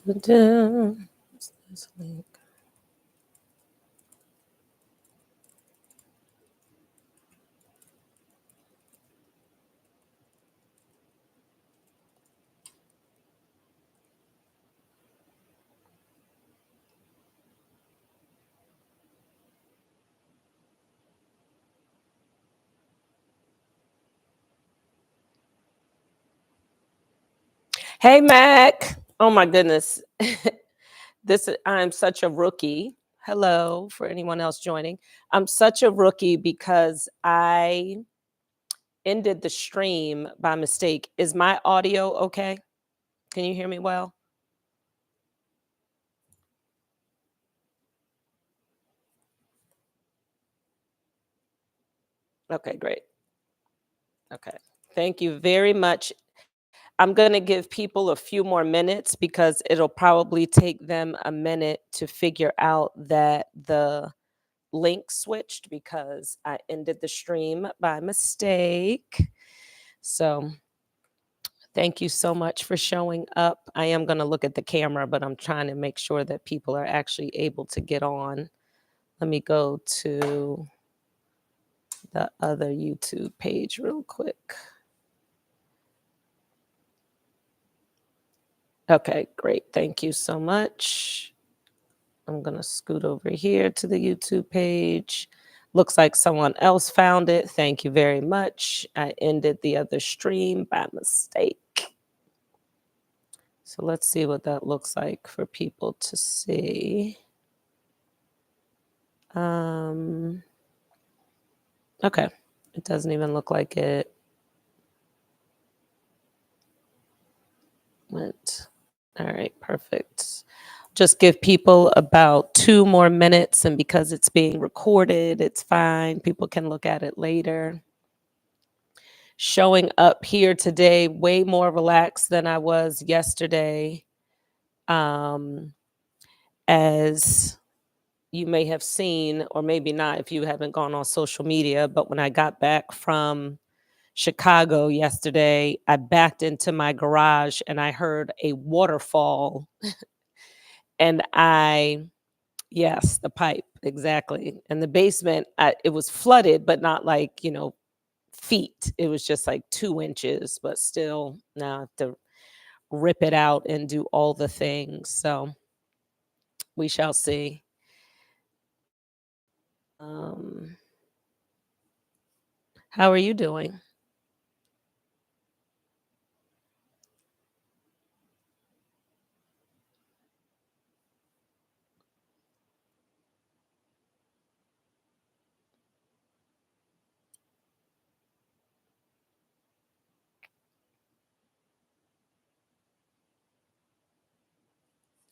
Da-da. What's this link? Hey, Mac. Oh my goodness. I'm such a rookie. Hello for anyone else joining. I'm such a rookie because I ended the stream by mistake. Is my audio okay? Can you hear me well? Okay, great. Okay. Thank you very much. I'm going to give people a few more minutes because it'll probably take them a minute to figure out that the link switched because I ended the stream by mistake. So, thank you so much for showing up. I am going to look at the camera, but I'm trying to make sure that people are actually able to get on. Let me go to the other YouTube page real quick. Okay, great. Thank you so much. I'm going to scoot over here to the YouTube page. Looks like someone else found it. Thank you very much. I ended the other stream by mistake. So let's see what that looks like for people to see. Okay. It doesn't even look like it went. All right, perfect. Just give people about 2 more minutes, and because it's being recorded, it's fine. People can look at it later. Showing up here today way more relaxed than I was yesterday. As you may have seen, or maybe not if you haven't gone on social media, but when I got back from Chicago yesterday, I backed into my garage and I heard a waterfall. And yes, the pipe, exactly. And the basement, it was flooded, but not like, feet. It was just like 2 inches, but still, now I have to rip it out and do all the things. So we shall see. Um, how are you doing?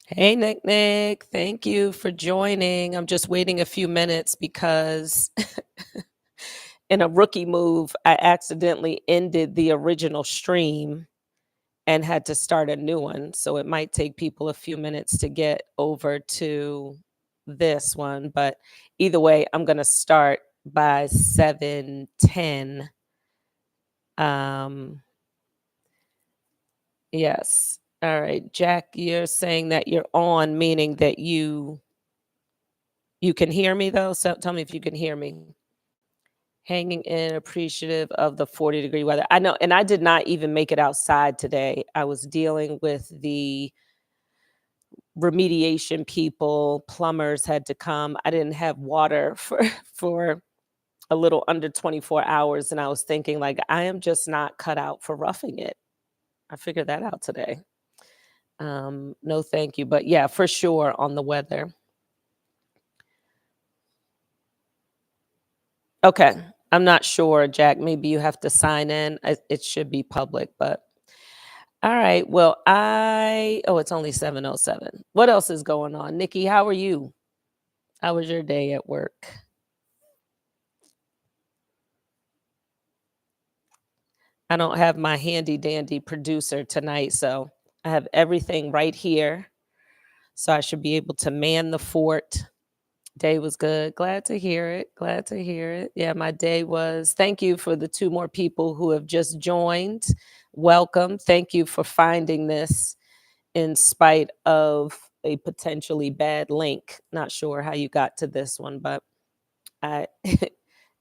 Hey, Nick Nick. Thank you for joining. I'm just waiting a few minutes because in a rookie move, I accidentally ended the original stream and had to start a new one. So it might take people a few minutes to get over to this one. But either way, I'm going to start by 7:10. Um, yes. All right. Jack, you're saying that you're on, meaning that you can hear me though. So tell me if you can hear me. Hanging in, appreciative of the 40-degree weather. I know, and I did not even make it outside today. I was dealing with the remediation people, plumbers had to come. I didn't have water for for a little under 24 hours, and I was thinking like I am just not cut out for roughing it. I figured that out today. No thank you, but yeah, for sure on the weather. Okay. I'm not sure, Jack. Maybe you have to sign in. It should be public, but all right. Well, it's only 7:07. What else is going on? Nikki, how are you? How was your day at work? I don't have my handy dandy producer tonight, so I have everything right here. So I should be able to man the fort. Day was good. Glad to hear it. Glad to hear it. Yeah, my day was. Thank you for the 2 more people who have just joined. Welcome. Thank you for finding this in spite of a potentially bad link. Not sure how you got to this one, but I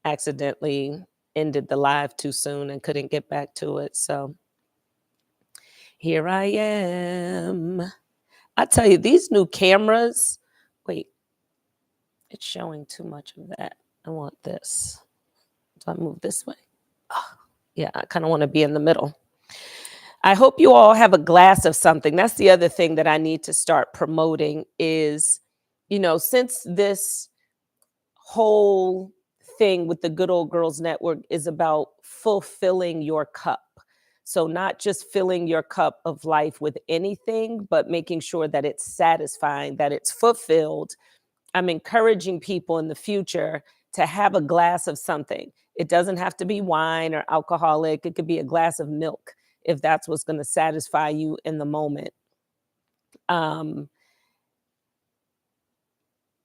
accidentally ended the live too soon and couldn't get back to it. So here I am. I tell you, these new cameras, wait, it's showing too much of that. I want this. Do I move this way? Ah, yeah, I kind of want to be in the middle. I hope you all have a glass of something. That's the other thing that I need to start promoting is, since this whole thing with the Good Old Girls Network is about fulfilling your cup. So, not just filling your cup of life with anything, but making sure that it's satisfying, that it's fulfilled. I'm encouraging people in the future to have a glass of something. It doesn't have to be wine or alcoholic, it could be a glass of milk if that's what's going to satisfy you in the moment. Um,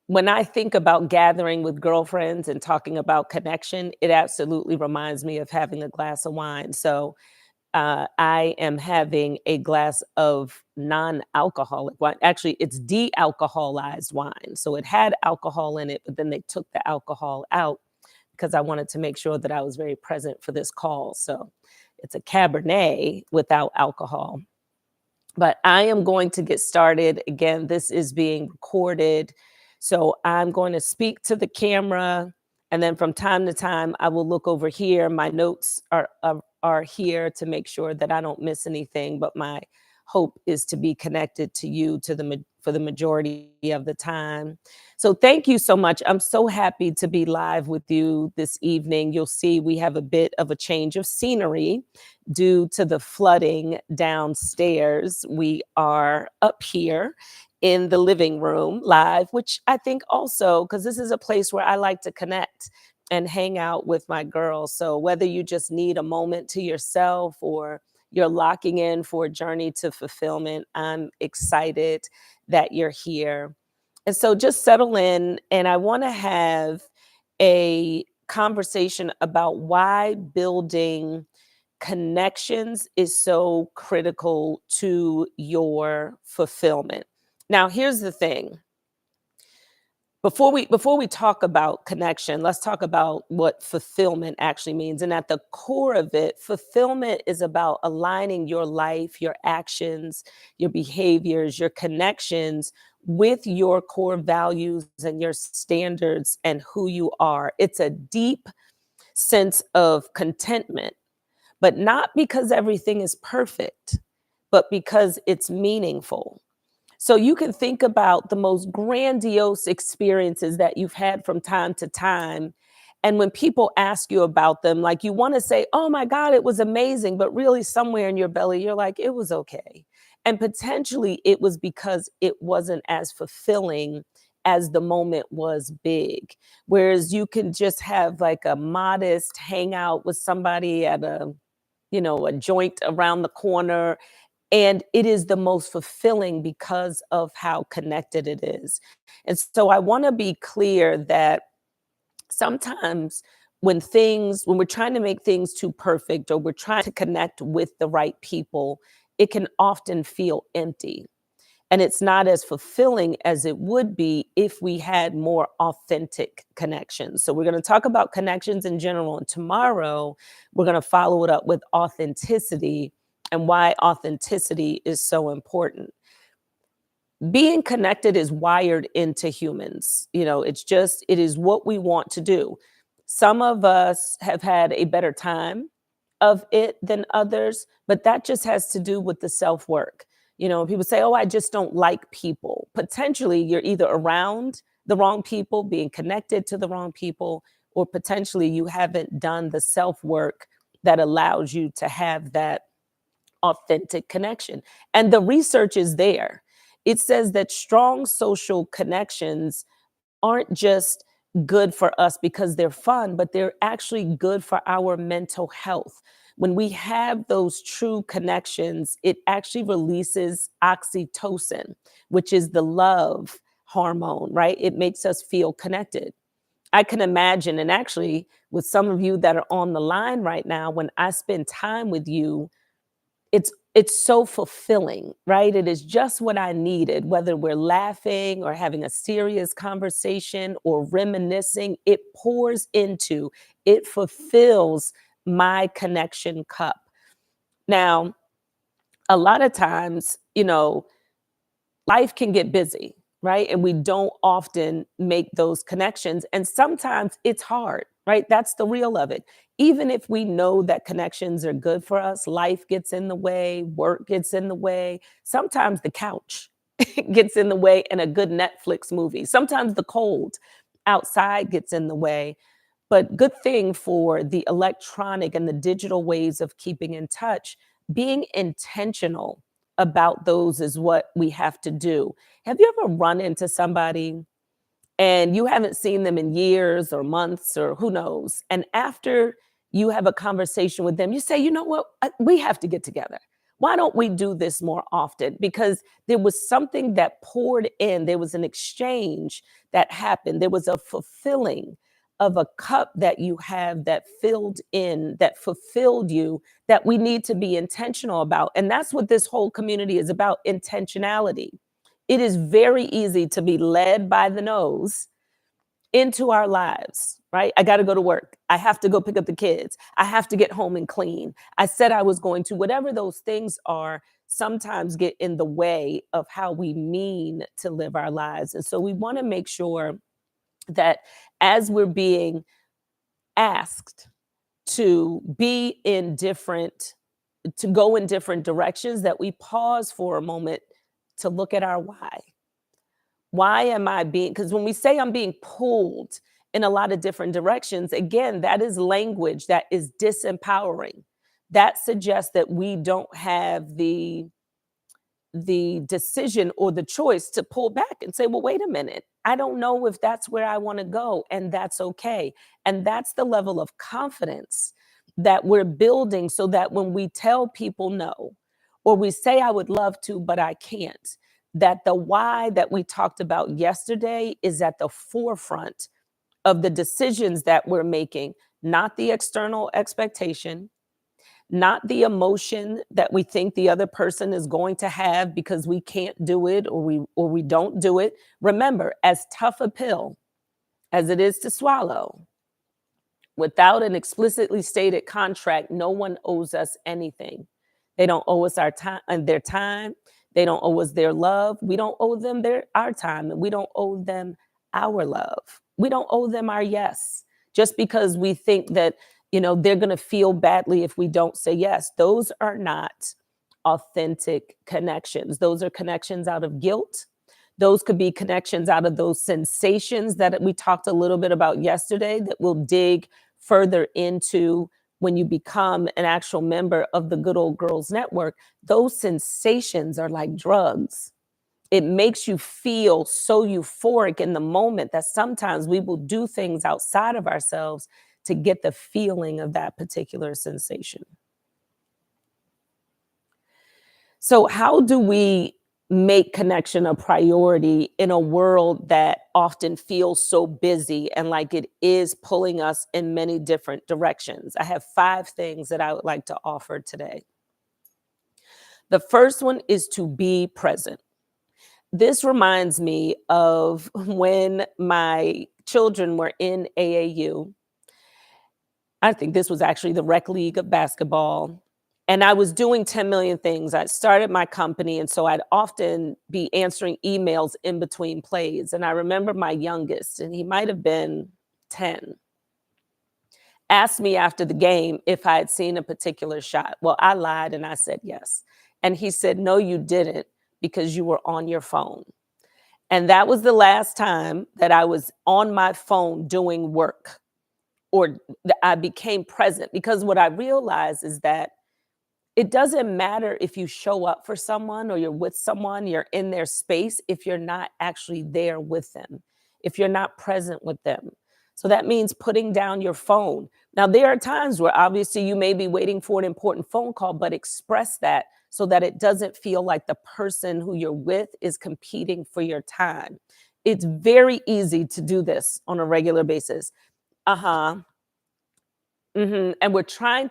when I think about gathering with girlfriends and talking about connection, it absolutely reminds me of having a glass of wine. So I am having a glass of non-alcoholic wine. Actually, it's de-alcoholized wine. So it had alcohol in it, but then they took the alcohol out because I wanted to make sure that I was very present for this call. So it's a Cabernet without alcohol. But I am going to get started. Again, this is being recorded. So I'm going to speak to the camera. And then from time to time, I will look over here. My notes are here to make sure that I don't miss anything. But my hope is to be connected to you for the majority of the time. So thank you so much. I'm so happy to be live with you this evening. You'll see we have a bit of a change of scenery due to the flooding downstairs. We are up here in the living room live, which I think also, because this is a place where I like to connect and hang out with my girls. So whether you just need a moment to yourself or you're locking in for a journey to fulfillment, I'm excited that you're here. And so just settle in, and I want to have a conversation about why building connections is so critical to your fulfillment. Now, here's the thing. Before we talk about connection, let's talk about what fulfillment actually means. And at the core of it, fulfillment is about aligning your life, your actions, your behaviors, your connections with your core values and your standards and who you are. It's a deep sense of contentment, but not because everything is perfect, but because it's meaningful. So you can think about the most grandiose experiences that you've had from time to time. And when people ask you about them, like you want to say, oh my God, it was amazing. But really, somewhere in your belly, you're like, it was okay. And potentially it was because it wasn't as fulfilling as the moment was big. Whereas you can just have like a modest hangout with somebody at a joint around the corner, and it is the most fulfilling because of how connected it is. And so I want to be clear that sometimes when we're trying to make things too perfect or we're trying to connect with the right people, it can often feel empty. And it's not as fulfilling as it would be if we had more authentic connections. So we're going to talk about connections in general. And tomorrow, we're going to follow it up with authenticity and why authenticity is so important. Being connected is wired into humans. It is what we want to do. Some of us have had a better time of it than others, but that just has to do with the self work. People say, oh, I just don't like people. Potentially, you're either around the wrong people, being connected to the wrong people, or potentially you haven't done the self work that allows you to have that authentic connection. And the research is there. It says that strong social connections aren't just good for us because they're fun, but they're actually good for our mental health. When we have those true connections, it actually releases oxytocin, which is the love hormone, right? It makes us feel connected. I can imagine, and actually, with some of you that are on the line right now, when I spend time with you, it's so fulfilling, right? It is just what I needed, whether we're laughing or having a serious conversation or reminiscing, it pours into, it fulfills my connection cup. Now, a lot of times, life can get busy, right? And we don't often make those connections. And sometimes it's hard, right? That's the real of it. Even if we know that connections are good for us, life gets in the way, work gets in the way. Sometimes the couch gets in the way and a good Netflix movie. Sometimes the cold outside gets in the way. But good thing for the electronic and the digital ways of keeping in touch, being intentional about those is what we have to do. Have you ever run into somebody and you haven't seen them in years or months or who knows? And after you have a conversation with them, you say, you know what? We have to get together. Why don't we do this more often? Because there was something that poured in, there was an exchange that happened, there was a fulfilling of a cup that you have that filled in, that fulfilled you, that we need to be intentional about. And that's what this whole community is about, intentionality. It is very easy to be led by the nose into our lives, right? I got to go to work. I have to go pick up the kids. I have to get home and clean. I said I was going to, whatever those things are, sometimes get in the way of how we mean to live our lives. And so we want to make sure that as we're being asked to be in different, to go in different directions, that we pause for a moment to look at our why. Why am I being, because when we say I'm being pulled in a lot of different directions, again, that is language that is disempowering. That suggests that we don't have the decision or the choice to pull back and say, well, wait a minute. I don't know if that's where I want to go, and that's okay. And that's the level of confidence that we're building so that when we tell people no, or we say, I would love to, but I can't, that the why that we talked about yesterday is at the forefront of the decisions that we're making, not the external expectation, not the emotion that we think the other person is going to have because we can't do it or we don't do it. Remember, as tough a pill as it is to swallow, without an explicitly stated contract, no one owes us anything. They don't owe us our time and their time. They don't owe us their love. We don't owe them our time, and we don't owe them our love. We don't owe them our yes. Just because we think that, they're going to feel badly if we don't say yes. Those are not authentic connections. Those are connections out of guilt. Those could be connections out of those sensations that we talked a little bit about yesterday that will dig further into when you become an actual member of the Good Old Girls Network. Those sensations are like drugs. It makes you feel so euphoric in the moment that sometimes we will do things outside of ourselves to get the feeling of that particular sensation. So, how do we make connection a priority in a world that often feels so busy and like it is pulling us in many different directions? I have 5 things that I would like to offer today. The first one is to be present. This reminds me of when my children were in AAU. I think this was actually the rec league of basketball. And I was doing 10 million things. I started my company, and so I'd often be answering emails in between plays. And I remember my youngest, and he might have been 10, asked me after the game if I had seen a particular shot. Well, I lied and I said yes. And he said, no, you didn't, because you were on your phone. And that was the last time that I was on my phone doing work, or I became present, because what I realized is that it doesn't matter if you show up for someone or you're with someone, you're in their space, if you're not actually there with them, if you're not present with them. So that means putting down your phone. Now, there are times where obviously you may be waiting for an important phone call, but express that so that it doesn't feel like the person who you're with is competing for your time. It's very easy to do this on a regular basis. Uh-huh. And we're trying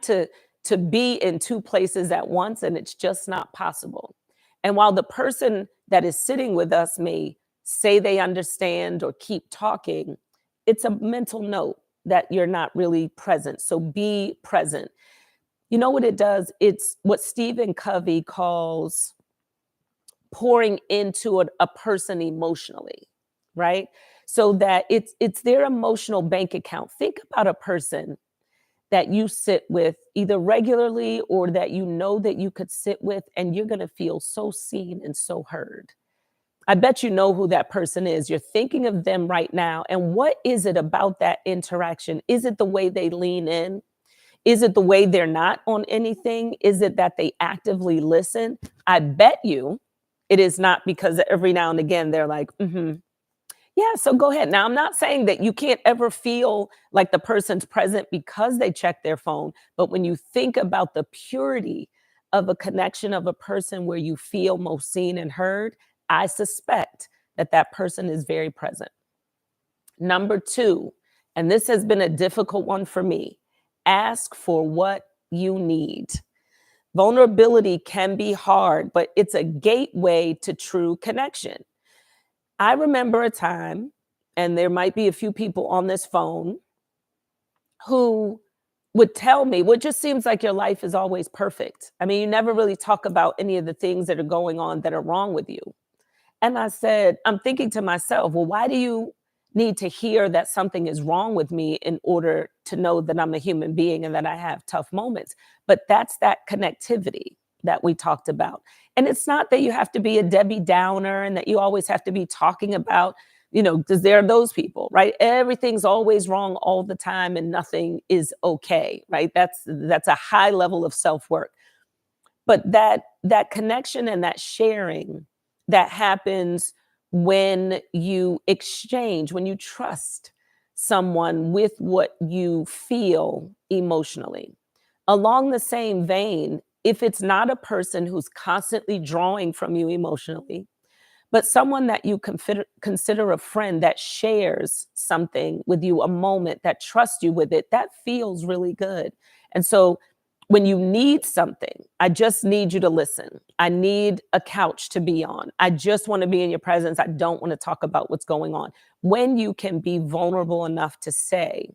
to be in two places at once, and it's just not possible. And while the person that is sitting with us may say they understand or keep talking, it's a mental note that you're not really present. So be present. You know what it does? It's what Stephen Covey calls pouring into a person emotionally, right? So that it's their emotional bank account. Think about a person that you sit with either regularly or that you know that you could sit with, and you're going to feel so seen and so heard. I bet you know who that person is. You're thinking of them right now. And what is it about that interaction? Is it the way they lean in? Is it the way they're not on anything? Is it that they actively listen? I bet you it is not, because every now and again they're like, yeah, so go ahead. Now, I'm not saying that you can't ever feel like the person's present because they check their phone, but when you think about the purity of a connection of a person where you feel most seen and heard, I suspect that that person is very present. Number two, and this has been a difficult one for me, ask for what you need. Vulnerability can be hard, but it's a gateway to true connection. I remember a time, and there might be a few people on this phone who would tell me, well, it just seems like your life is always perfect. I mean, you never really talk about any of the things that are going on that are wrong with you. And I said, I'm thinking to myself, well, why do you need to hear that something is wrong with me in order to know that I'm a human being and that I have tough moments? But that's that connectivity that we talked about. And it's not that you have to be a Debbie Downer and that you always have to be talking about, because there are those people, right? Everything's always wrong all the time and nothing is okay, right? That's a high level of self-work. But that connection and that sharing that happens when you exchange, when you trust someone with what you feel emotionally. Along the same vein, if it's not a person who's constantly drawing from you emotionally, but someone that you consider a friend that shares something with you, a moment, that trusts you with it, that feels really good. And so when you need something, I just need you to listen. I need a couch to be on. I just want to be in your presence. I don't want to talk about what's going on. When you can be vulnerable enough to say,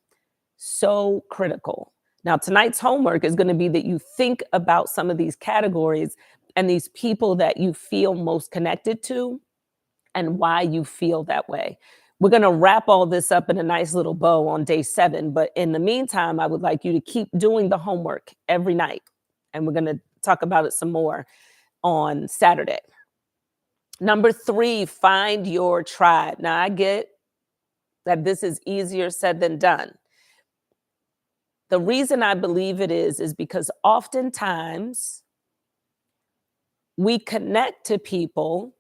so critical. Now, tonight's homework is going to be that you think about some of these categories and these people that you feel most connected to and why you feel that way. We're going to wrap all this up in a nice little bow on day 7. But in the meantime, I would like you to keep doing the homework every night. And we're going to talk about it some more on Saturday. Number 3, find your tribe. Now, I get that this is easier said than done. The reason I believe it is because oftentimes we connect to people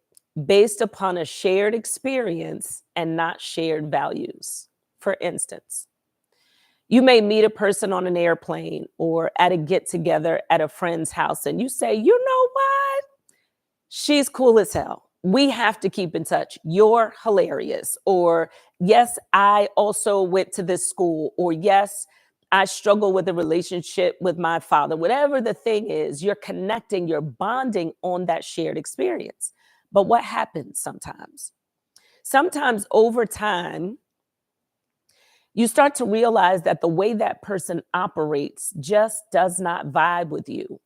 based upon a shared experience and not shared values. For instance, you may meet a person on an airplane or at a get together at a friend's house, and you say, you know what? She's cool as hell. We have to keep in touch. You're hilarious. Or, yes, I also went to this school. Or, yes, I struggle with a relationship with my father. Whatever the thing is, you're connecting, you're bonding on that shared experience. But what happens sometimes? Sometimes over time, you start to realize that the way that person operates just does not vibe with you.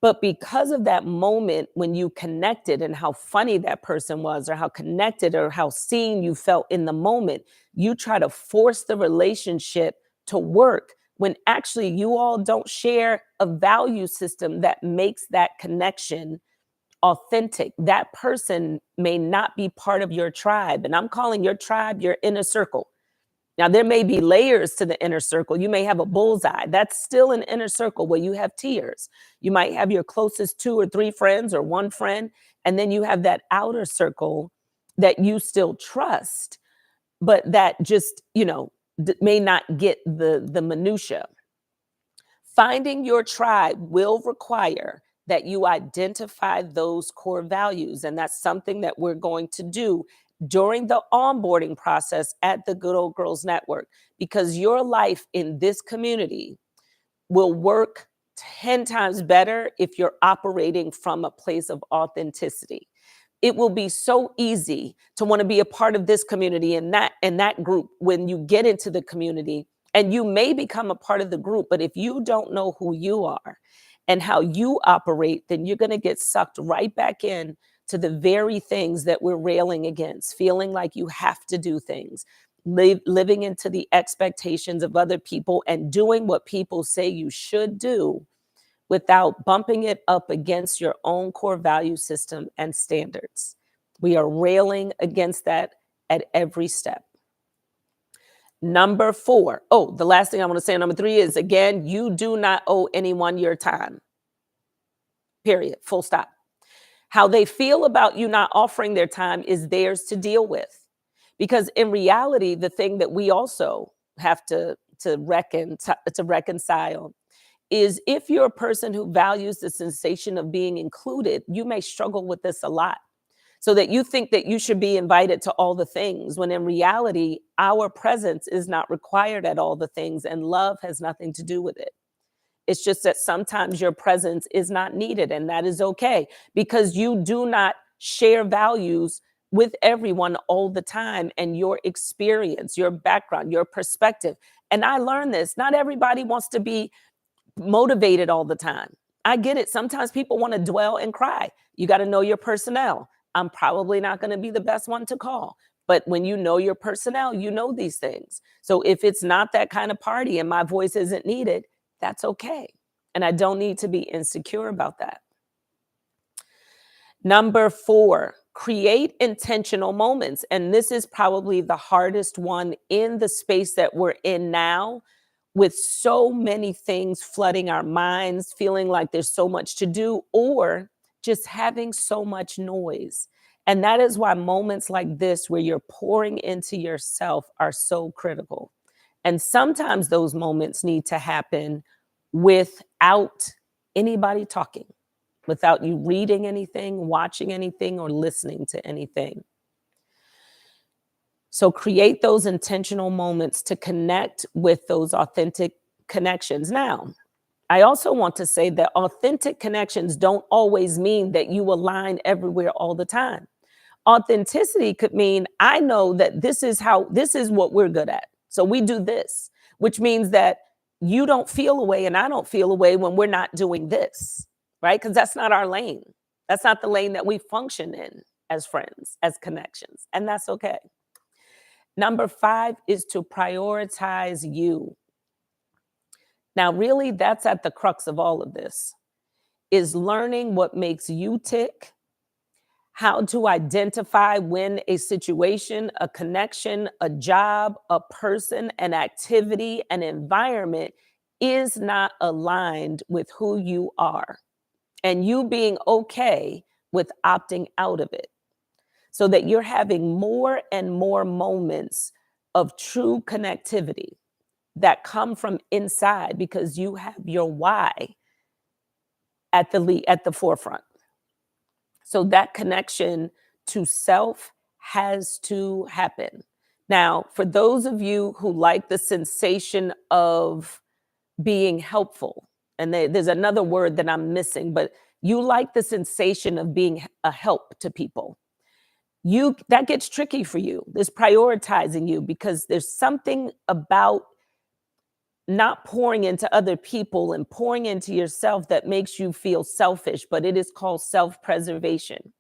But because of that moment when you connected and how funny that person was, or how connected or how seen you felt in the moment, you try to force the relationship to work when actually you all don't share a value system that makes that connection authentic. That person may not be part of your tribe. And I'm calling your tribe your inner circle. Now, there may be layers to the inner circle. You may have a bullseye. That's still an inner circle where you have tiers. You might have your closest 2 or 3 friends or one friend, and then you have that outer circle that you still trust, but that just, may not get the minutia. Finding your tribe will require that you identify those core values. And that's something that we're going to do during the onboarding process at the Good Old Girls Network, because your life in this community will work 10 times better if you're operating from a place of authenticity. It will be so easy to want to be a part of this community and that group when you get into the community, and you may become a part of the group, but if you don't know who you are and how you operate, then you're going to get sucked right back in to the very things that we're railing against, feeling like you have to do things, living into the expectations of other people and doing what people say you should do without bumping it up against your own core value system and standards. We are railing against that at every step. Number 4. Oh, the last thing I want to say, number 3 is, again, you do not owe anyone your time. Period. Full stop. How they feel about you not offering their time is theirs to deal with. Because in reality, the thing that we also have to reconcile is, if you're a person who values the sensation of being included, you may struggle with this a lot. So that you think that you should be invited to all the things, when in reality, our presence is not required at all the things, and love has nothing to do with it. It's just that sometimes your presence is not needed, and that is okay, because you do not share values with everyone all the time, and your experience, your background, your perspective. And I learned this, not everybody wants to be motivated all the time. I get it. Sometimes people want to dwell and cry. You got to know your personnel. I'm probably not going to be the best one to call. But when you know your personnel, you know these things. So if it's not that kind of party and my voice isn't needed, that's okay. And I don't need to be insecure about that. Number 4, create intentional moments. And this is probably the hardest one in the space that we're in now, with so many things flooding our minds, feeling like there's so much to do, or just having so much noise. And that is why moments like this, where you're pouring into yourself, are so critical. And sometimes those moments need to happen without anybody talking, without you reading anything, watching anything, or listening to anything. So create those intentional moments to connect with those authentic connections. Now, I also want to say that authentic connections don't always mean that you align everywhere all the time. Authenticity could mean, I know that this is what we're good at. So we do this, which means that you don't feel a way and I don't feel a way when we're not doing this, right? Because that's not our lane. That's not the lane that we function in as friends, as connections, and that's okay. Number 5 is to prioritize you. Now, really, that's at the crux of all of this, is learning what makes you tick, how to identify when a situation, a connection, a job, a person, an activity, an environment is not aligned with who you are, and you being okay with opting out of it, so that you're having more and more moments of true connectivity that come from inside, because you have your why at the forefront. So that connection to self has to happen. Now, for those of you who like the sensation of being helpful, and there's another word that I'm missing, but you like the sensation of being a help to people, that gets tricky for you. There's prioritizing you, because there's something about not pouring into other people and pouring into yourself that makes you feel selfish, but it is called self-preservation.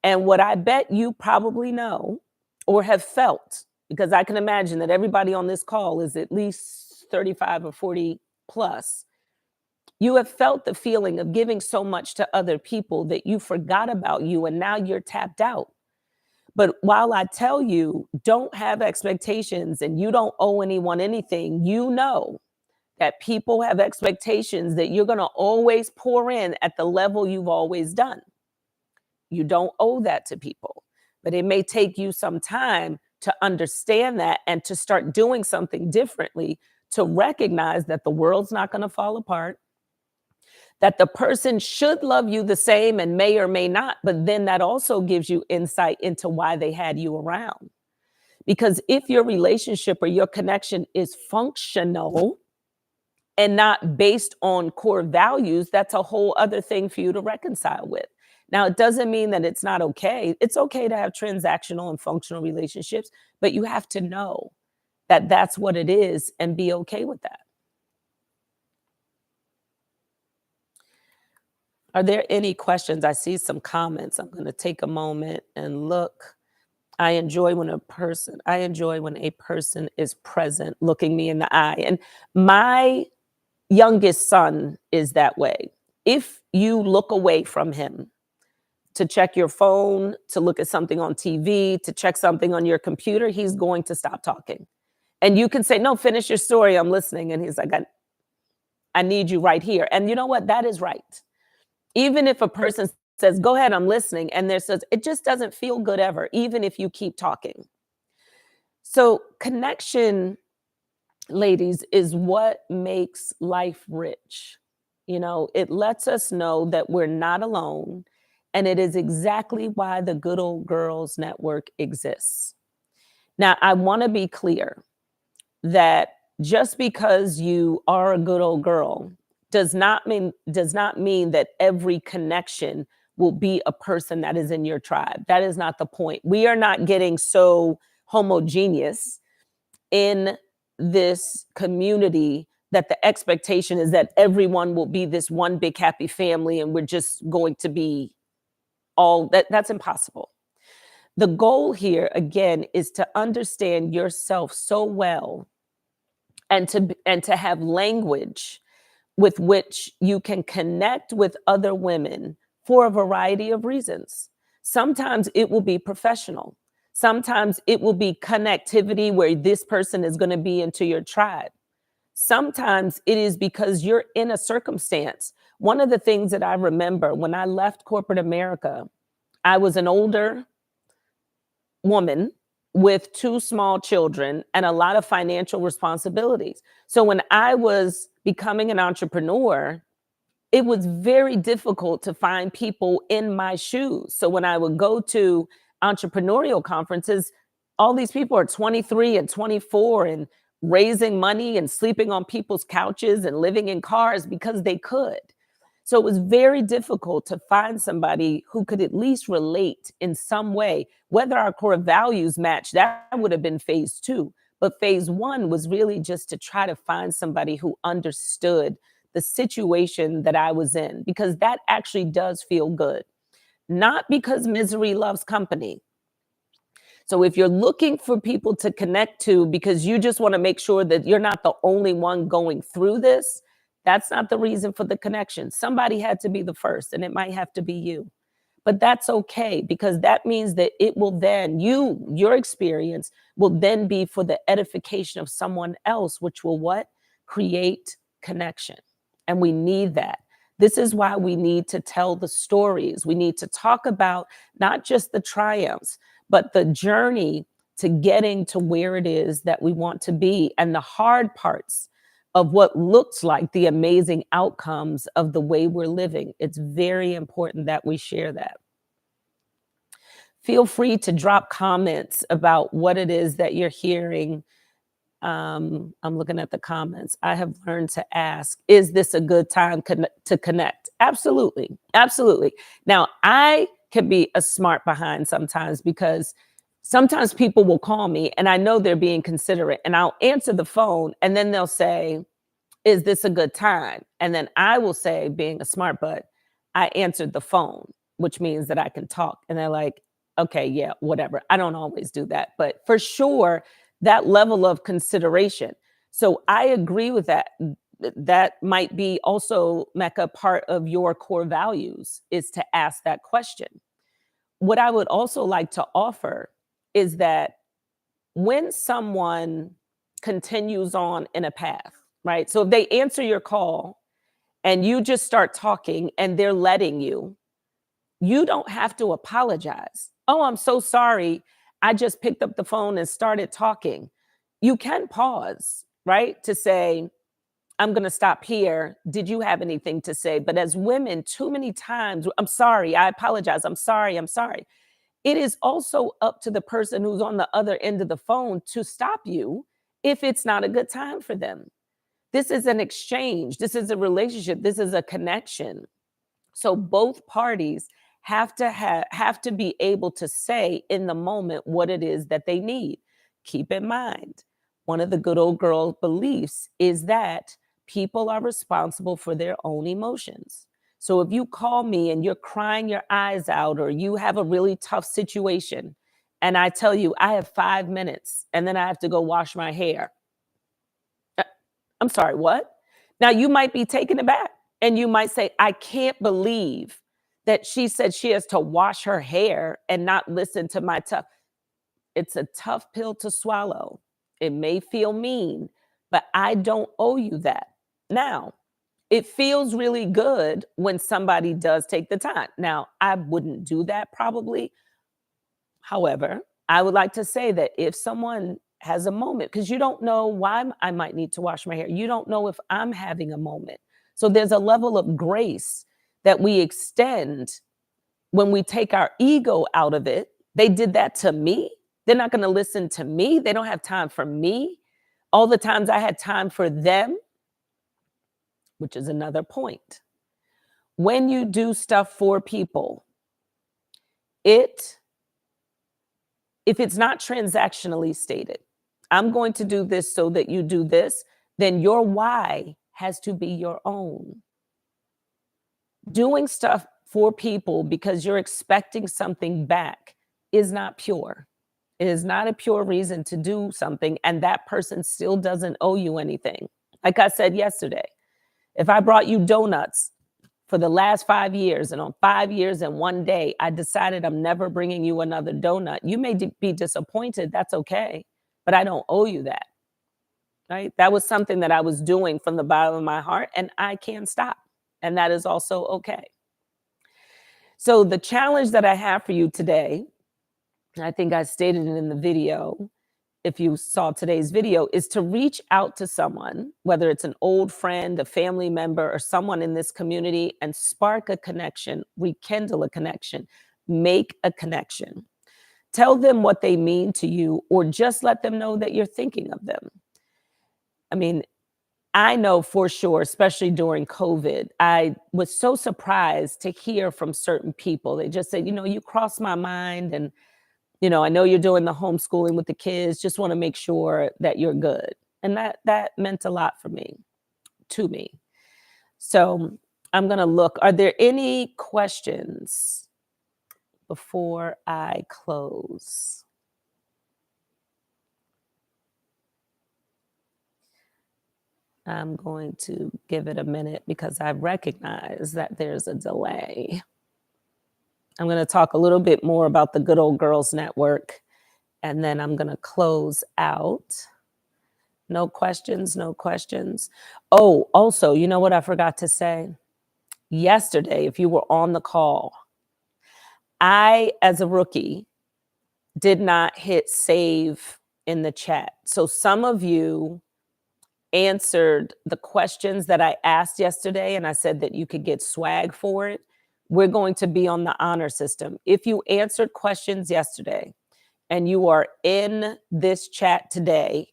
And what I bet you probably know or have felt, because I can imagine that everybody on this call is at least 35 or 40 plus, you have felt the feeling of giving so much to other people that you forgot about you, and now you're tapped out. But while I tell you, don't have expectations and you don't owe anyone anything, you know that people have expectations that you're going to always pour in at the level you've always done. You don't owe that to people, but it may take you some time to understand that and to start doing something differently, to recognize that the world's not going to fall apart, that the person should love you the same and may or may not, but then that also gives you insight into why they had you around. Because if your relationship or your connection is functional, and not based on core values, that's a whole other thing for you to reconcile with. Now, it doesn't mean that it's not okay. It's okay to have transactional and functional relationships, but you have to know that that's what it is and be okay with that. Are there any questions? I see some comments. I'm going to take a moment and look. I enjoy when a person is present, looking me in the eye. And my youngest son is that way. If you look away from him to check your phone, to look at something on TV, to check something on your computer, he's going to stop talking. And you can say, "No, finish your story. I'm listening." And he's like, I need you right here. And you know what? That is right. Even if a person says, "Go ahead, I'm listening," and there says, it just doesn't feel good ever, even if you keep talking. So, connection, ladies, is what makes life rich. You know, it lets us know that we're not alone. And it is exactly why the Good Old Girls Network exists. Now, I want to be clear that just because you are a good old girl does not mean that every connection will be a person that is in your tribe. That is not the point. We are not getting so homogeneous in this community that the expectation is that everyone will be this one big happy family and we're just going to be all that. That's impossible. The goal here again is to understand yourself so well and to have language with which you can connect with other women for a variety of reasons. Sometimes it will be professional. Sometimes it will be connectivity where this person is going to be into your tribe. Sometimes it is because you're in a circumstance. One of the things that I remember when I left corporate America, I was an older woman with two small children and a lot of financial responsibilities. So when I was becoming an entrepreneur, it was very difficult to find people in my shoes. So when I would go to entrepreneurial conferences, all these people are 23 and 24 and raising money and sleeping on people's couches and living in cars because they could. So it was very difficult to find somebody who could at least relate in some way. Whether our core values match, that would have been phase two. But phase one was really just to try to find somebody who understood the situation that I was in, because that actually does feel good. Not because misery loves company. So if you're looking for people to connect to because you just want to make sure that you're not the only one going through this, that's not the reason for the connection. Somebody had to be the first, and it might have to be you. But that's okay, because that means that it will then, your experience will then be for the edification of someone else, which will what? Create connection. And we need that. This is why we need to tell the stories. We need to talk about not just the triumphs, but the journey to getting to where it is that we want to be, and the hard parts of what looks like the amazing outcomes of the way we're living. It's very important that we share that. Feel free to drop comments about what it is that you're hearing. I'm looking at the comments. I have learned to ask, is this a good time to connect? Absolutely. Absolutely. Now, I can be a smart behind sometimes, because sometimes people will call me and I know they're being considerate, and I'll answer the phone and then they'll say, is this a good time? And then I will say, being a smart butt, I answered the phone, which means that I can talk. And they're like, okay, yeah, whatever. I don't always do that, but for sure, that level of consideration. So I agree with that. That might be also, Mecca, part of your core values, is to ask that question. What I would also like to offer is that when someone continues on in a path, right? So if they answer your call and you just start talking and they're letting you, you don't have to apologize. Oh, I'm so sorry. I just picked up the phone and started talking. You can pause, right? To say, I'm going to stop here. Did you have anything to say? But as women, too many times, I'm sorry. I apologize. I'm sorry. I'm sorry. It is also up to the person who's on the other end of the phone to stop you if it's not a good time for them. This is an exchange. This is a relationship. This is a connection. So both parties have to be able to say in the moment what it is that they need. Keep in mind, one of the good old girl beliefs is that people are responsible for their own emotions. So if you call me and you're crying your eyes out or you have a really tough situation and I tell you I have 5 minutes and then I have to go wash my hair. uh, I'm sorry, what? Now you might be taken aback and you might say, I can't believe that she said she has to wash her hair and not listen to my tough. It's a tough pill to swallow. It may feel mean, but I don't owe you that. Now, it feels really good when somebody does take the time. Now, I wouldn't do that probably. However, I would like to say that if someone has a moment, because you don't know why I might need to wash my hair, you don't know if I'm having a moment. So there's a level of grace that we extend when we take our ego out of it. They did that to me. They're not going to listen to me. They don't have time for me. All the times I had time for them, which is another point. When you do stuff for people, it if it's not transactionally stated, I'm going to do this so that you do this, then your why has to be your own. Doing stuff for people because you're expecting something back is not pure. It is not a pure reason to do something, and that person still doesn't owe you anything. Like I said yesterday, if I brought you donuts for the last 5 years, and on 5 years and 1 day, I decided I'm never bringing you another donut, you may be disappointed. That's okay. But I don't owe you that. Right? That was something that I was doing from the bottom of my heart, and I can't stop. And that is also okay. So, the challenge that I have for you today, I think I stated it in the video, if you saw today's video, is to reach out to someone, whether it's an old friend, a family member, or someone in this community, and spark a connection, rekindle a connection, make a connection. Tell them what they mean to you, or just let them know that you're thinking of them. I mean, I know for sure, especially during COVID, I was so surprised to hear from certain people. They just said, you crossed my mind, and I know you're doing the homeschooling with the kids. Just want to make sure that you're good. And that meant a lot for me, to me. So I'm going to look. Are there any questions before I close? I'm going to give it a minute because I recognize that there's a delay. I'm going to talk a little bit more about the Good Old Girls Network, and then I'm going to close out. No questions, no questions. Oh, also, you know what I forgot to say? Yesterday, if you were on the call, I, as a rookie, did not hit save in the chat. So some of you answered the questions that I asked yesterday, and I said that you could get swag for it. We're going to be on the honor system. If you answered questions yesterday and you are in this chat today,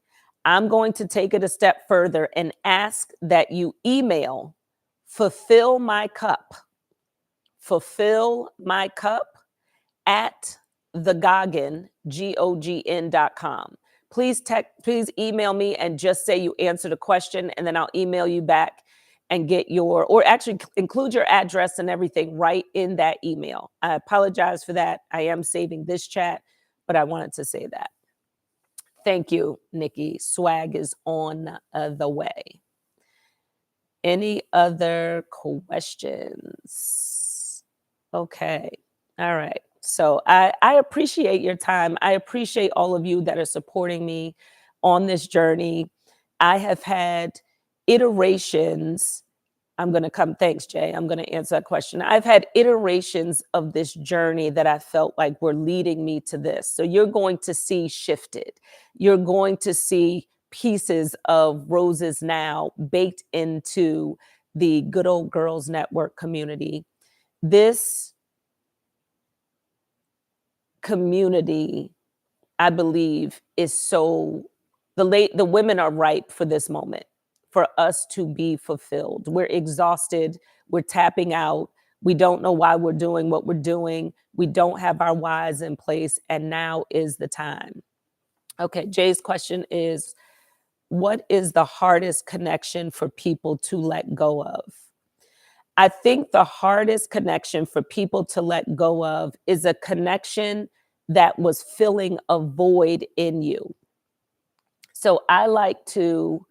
I'm going to take it a step further and ask that you email fulfill my cup at thegoggin, GOGN.com. Please email me and just say you answered a question, and then I'll email you back and get or actually include your address and everything right in that email. I apologize for that. I am saving this chat, but I wanted to say that. Thank you, Nikki. Swag is on the way. Any other questions? Okay. All right. So I appreciate your time. I appreciate all of you that are supporting me on this journey. I have had iterations. Thanks, Jay. I'm going to answer that question. I've had iterations of this journey that I felt like were leading me to this. So you're going to see shifted. You're going to see pieces of Roses Now baked into the Good Old Girls Network community. This community, I believe, is the women are ripe for this moment, for us to be fulfilled. We're exhausted, we're tapping out, we don't know why we're doing what we're doing, we don't have our whys in place, and now is the time. Okay, Jay's question is, what is the hardest connection for people to let go of? I think the hardest connection for people to let go of is a connection that was filling a void in you. So I like to,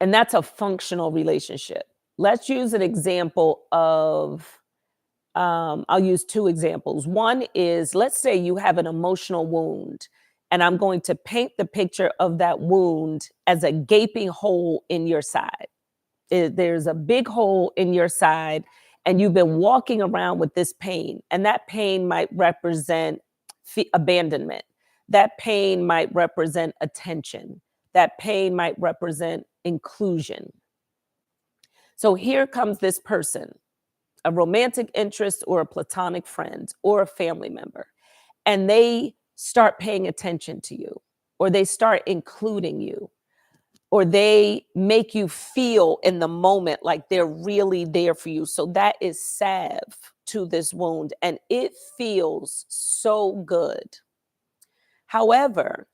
and that's a functional relationship. Let's use an example of, I'll use two examples. One is, let's say you have an emotional wound, and I'm going to paint the picture of that wound as a gaping hole in your side. There's a big hole in your side, and you've been walking around with this pain, and that pain might represent abandonment. That pain might represent attention. That pain might represent inclusion. So here comes this person, a romantic interest or a platonic friend or a family member, and they start paying attention to you, or they start including you, or they make you feel in the moment like they're really there for you. So that is salve to this wound, and it feels so good. However,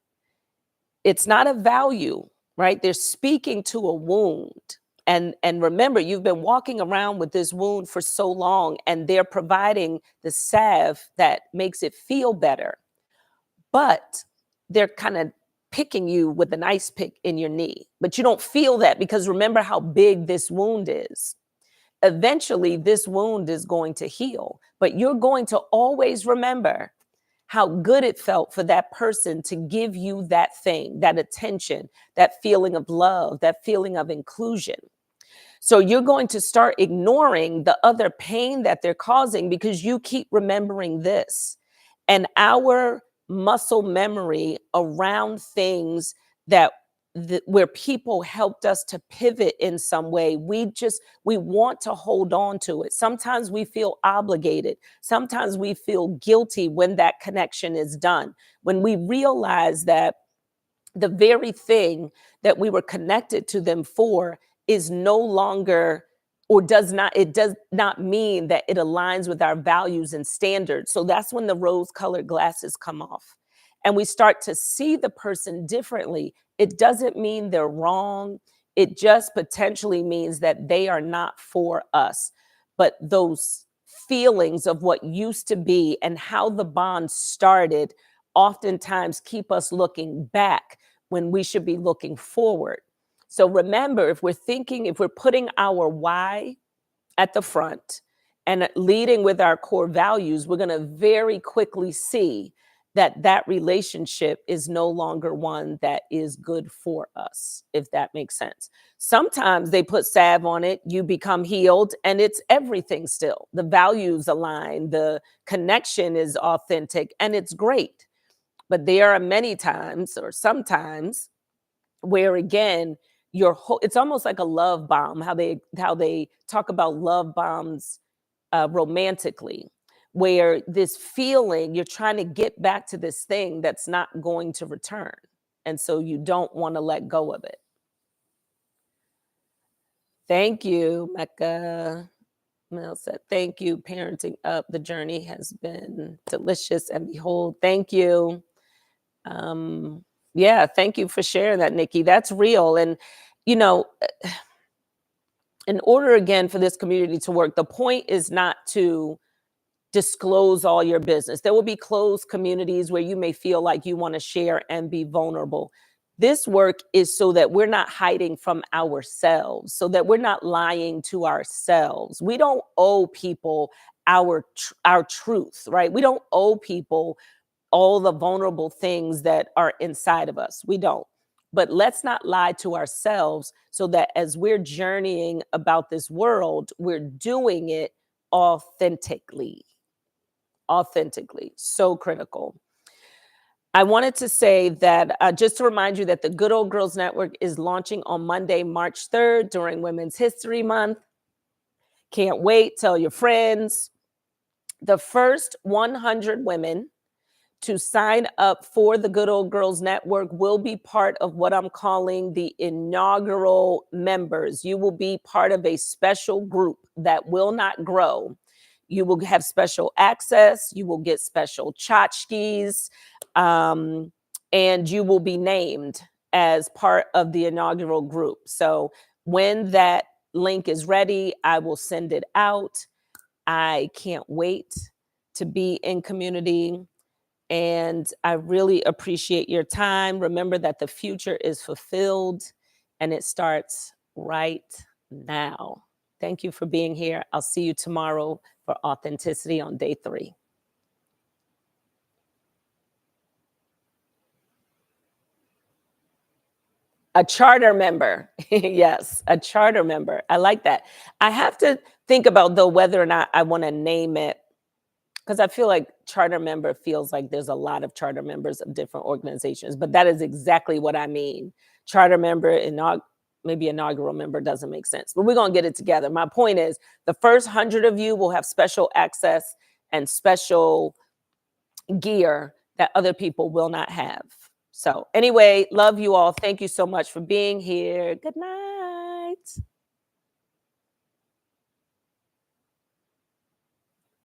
it's not a value, right? They're speaking to a wound. And remember, you've been walking around with this wound for so long, and they're providing the salve that makes it feel better. But they're kind of picking you with an ice pick in your knee. But you don't feel that, because remember how big this wound is. Eventually, this wound is going to heal, but you're going to always remember how good it felt for that person to give you that thing, that attention, that feeling of love, that feeling of inclusion. So you're going to start ignoring the other pain that they're causing because you keep remembering this. And our muscle memory around things that where people helped us to pivot in some way, we want to hold on to it. Sometimes we feel obligated. Sometimes we feel guilty when that connection is done. When we realize that the very thing that we were connected to them for is no longer, or does not mean that it aligns with our values and standards. So that's when the rose-colored glasses come off and we start to see the person differently. It doesn't mean they're wrong. It just potentially means that they are not for us. But those feelings of what used to be and how the bond started oftentimes keep us looking back when we should be looking forward. So remember, if we're putting our why at the front and leading with our core values, we're going to very quickly see that that relationship is no longer one that is good for us, if that makes sense. Sometimes they put salve on it, you become healed, and it's everything still. The values align, the connection is authentic, and it's great. But there are many times, or sometimes, where again, it's almost like a love bomb, how they talk about love bombs romantically, where this feeling, you're trying to get back to this thing that's not going to return. And so you don't want to let go of it. Thank you, Mecca. Mel said, thank you. Parenting up. The journey has been delicious. And behold, thank you. Yeah, thank you for sharing that, Nikki. That's real. And, you know, in order, again, for this community to work, the point is not to disclose all your business. There will be closed communities where you may feel like you want to share and be vulnerable. This work is so that we're not hiding from ourselves, so that we're not lying to ourselves. We don't owe people our truth, right? We don't owe people all the vulnerable things that are inside of us. We don't. But let's not lie to ourselves, so that as we're journeying about this world, we're doing it authentically. Authentically. So critical. I wanted to say that just to remind you that the Good Old Girls Network is launching on Monday, March 3rd during Women's History Month. Can't wait. Tell your friends. The first 100 women to sign up for the Good Old Girls Network will be part of what I'm calling the inaugural members. You will be part of a special group that will not grow. You will have special access. You will get special tchotchkes, and you will be named as part of the inaugural group. So when that link is ready, I will send it out. I can't wait to be in community. And I really appreciate your time. Remember that the future is fulfilled and it starts right now. Thank you for being here. I'll see you tomorrow for Authenticity on day 3. A charter member. Yes, a charter member. I like that. I have to think about, though, whether or not I want to name it, because I feel like charter member feels like there's a lot of charter members of different organizations, but that is exactly what I mean. Charter member, maybe inaugural member doesn't make sense, but we're going to get it together. My point is the first 100 of you will have special access and special gear that other people will not have. So anyway, love you all. Thank you so much for being here. Good night.